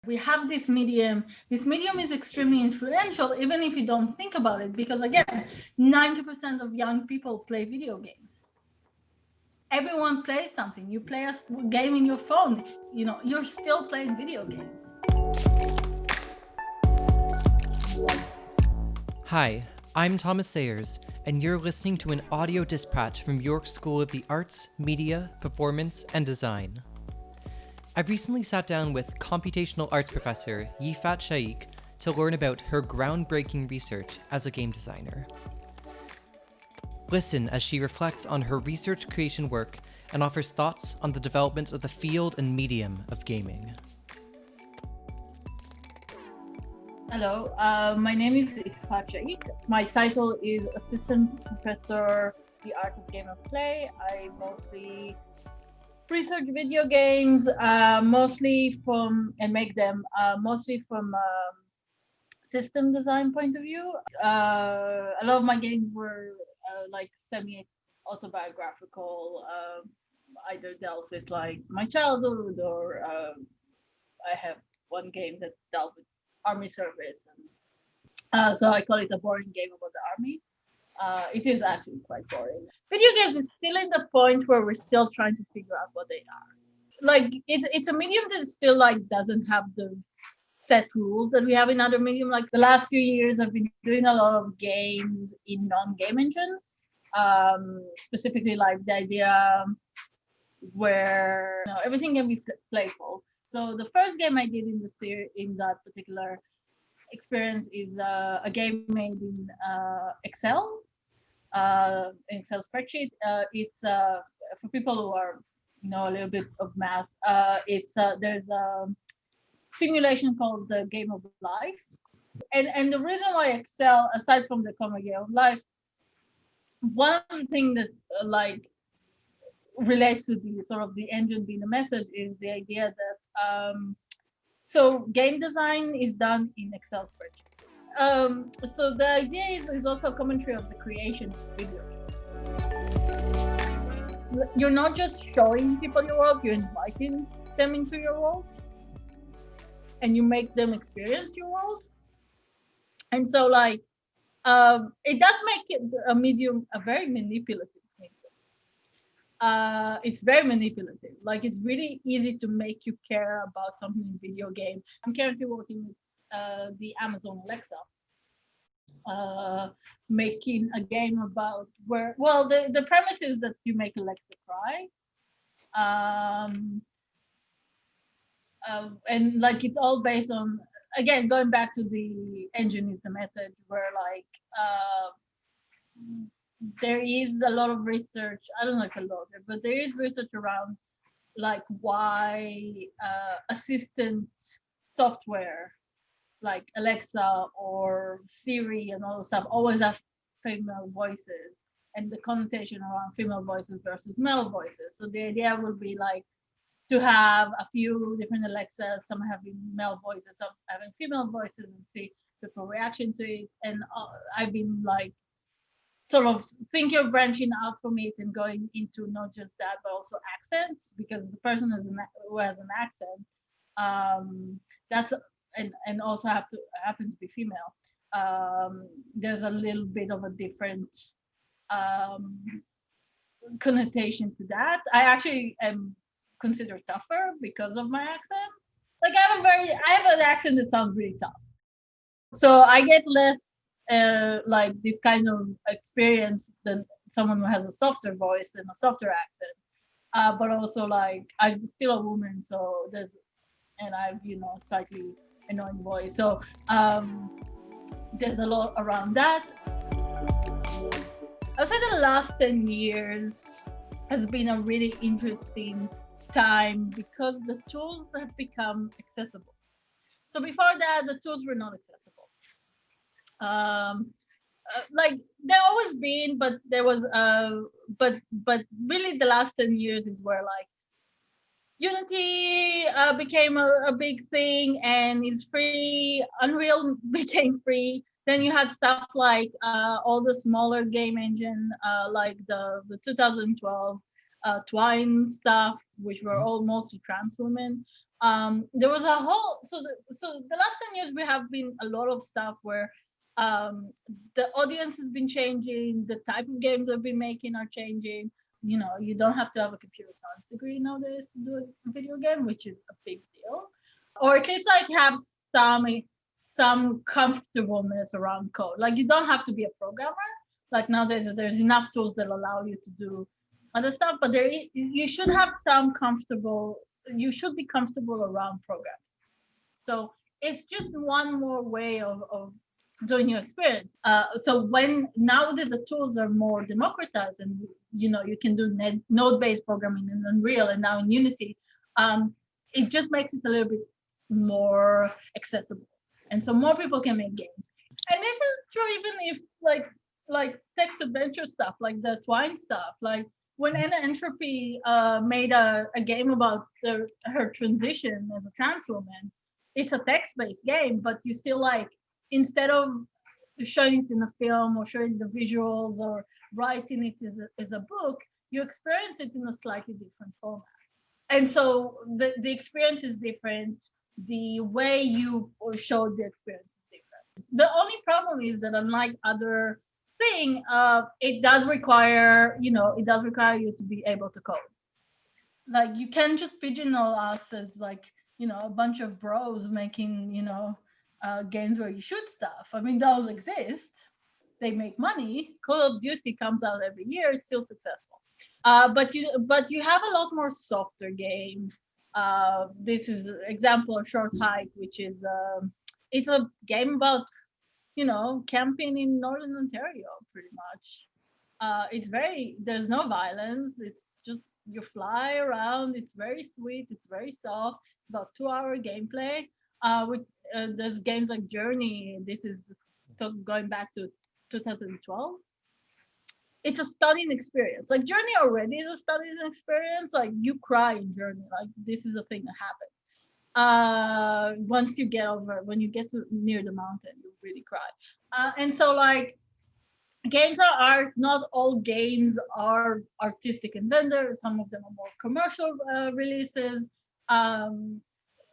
We have this medium. This medium is extremely influential, even if you don't think about it, because again, 90% of young people play video games. Everyone plays something. You play a game in your phone, you're still playing video games. Hi, I'm Thomas Sayers, and you're listening to an audio dispatch from York School of the Arts, Media, Performance, and Design. I recently sat down with computational arts professor Yifat Shaik to learn about her groundbreaking research as a game designer. Listen as she reflects on her research creation work and offers thoughts on the development of the field and medium of gaming. Hello, my name is Yifat Shaik. My title is Assistant Professor, the Art of Game and Play. I mostly research video games, mostly from system design point of view. A lot of my games were like semi-autobiographical, either dealt with like my childhood or I have one game that dealt with army service. And so I call it a boring game about the army. It is actually quite boring. Video games is still in the point where we're still trying to figure out what they are. Like it's a medium that still like doesn't have the set rules that we have in other medium. Like the last few years, I've been doing a lot of games in non-game engines. Specifically, like the idea where everything can be playful. So the first game I did in that particular experience is a game made in Excel, Excel spreadsheet. It's for people who are know a little bit of math. There's a simulation called the Game of Life, and the reason why Excel, aside from the common Game of Life, one of the things that relates to the sort of the engine being a message is the idea that so game design is done in Excel spreadsheets. So the idea is also a commentary of the creation of video games. You're not just showing people your world, you're inviting them into your world and you make them experience your world. And so it does make it a medium, a very manipulative medium. It's very manipulative. Like it's really easy to make you care about something in video game. I'm currently working with the Amazon Alexa, making a game about the premise is that you make Alexa cry. And like it's all based on, again, going back to the engine is the message, where there is a lot of research. I don't know if a lot, but there is research around like why assistant software like Alexa or Siri and all the stuff always have female voices, and the connotation around female voices versus male voices. So the idea would be like to have a few different Alexas, some having male voices, some having female voices, and see people reaction to it. And I've been like sort of thinking of branching out from it and going into not just that, but also accents, because the person who has an accent, that's and also happen to be female. There's a little bit of a different connotation to that. I actually am considered tougher because of my accent. Like I have an accent that sounds really tough, so I get less like this kind of experience than someone who has a softer voice and a softer accent. But also like I'm still a woman, so I've slightly annoying voice. So there's a lot around that. I would say the last 10 years has been a really interesting time because the tools have become accessible. So before that, the tools were not accessible. Like there always been, but there was but really the last 10 years is where like Unity became a big thing and is free. Unreal became free. Then you had stuff like all the smaller game engine, like the 2012 Twine stuff, which were all mostly trans women. There was a whole so the last 10 years we have been a lot of stuff where the audience has been changing, the type of games they've been making are changing. You know, you don't have to have a computer science degree nowadays to do a video game, which is a big deal, or at least like have some comfortableness around code. Like you don't have to be a programmer. Like nowadays there's enough tools that allow you to do other stuff, but you should have some comfortable, you should be comfortable around programming. So it's just one more way of doing your experience. So when now that the tools are more democratized and you know you can do node-based programming in Unreal and now in Unity, it just makes it a little bit more accessible, and so more people can make games. And this is true even if like text adventure stuff, like the Twine stuff, like when Anna Entropy made a game about her transition as a trans woman. It's a text-based game, but you still like, instead of showing it in a film or showing the visuals or writing it as a book, you experience it in a slightly different format. And so the experience is different. The way you show the experience is different. The only problem is that unlike other thing, it does require you to be able to code. Like you can't just pigeonhole us as like, a bunch of bros making, games where you shoot stuff. I mean, those exist. They make money. Call of Duty comes out every year. It's still successful. But you have a lot more softer games. This is example of Short Hike, which is it's a game about camping in Northern Ontario, pretty much. There's no violence. It's just you fly around. It's very sweet. It's very soft. About 2-hour gameplay. There's games like Journey. This is going back to 2012. It's a stunning experience. Like Journey already is a stunning experience. Like you cry in Journey. Like this is a thing that happens. Once you get when you get to near the mountain, you really cry. And so like games are art. Not all games are artistic in vendor. Some of them are more commercial releases.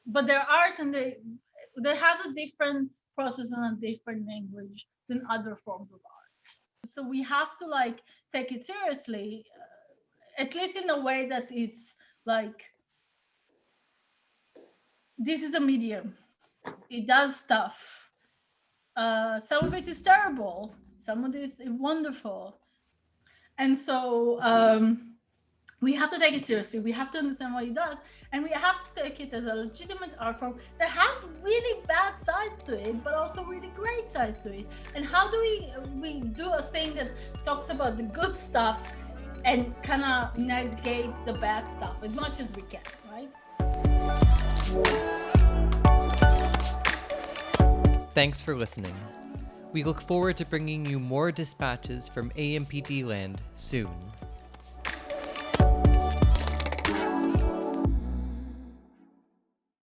But they're art, and they has a different process and a different language than other forms of art. So we have to like take it seriously, at least in a way that it's like, this is a medium. It does stuff. Some of it is terrible. Some of it is wonderful. And so we have to take it seriously. We have to understand what it does. And we have to take it as a legitimate art form that has really bad sides to it, but also really great sides to it. And how do we do a thing that talks about the good stuff and kind of negate the bad stuff as much as we can, right? Thanks for listening. We look forward to bringing you more dispatches from AMPD land soon.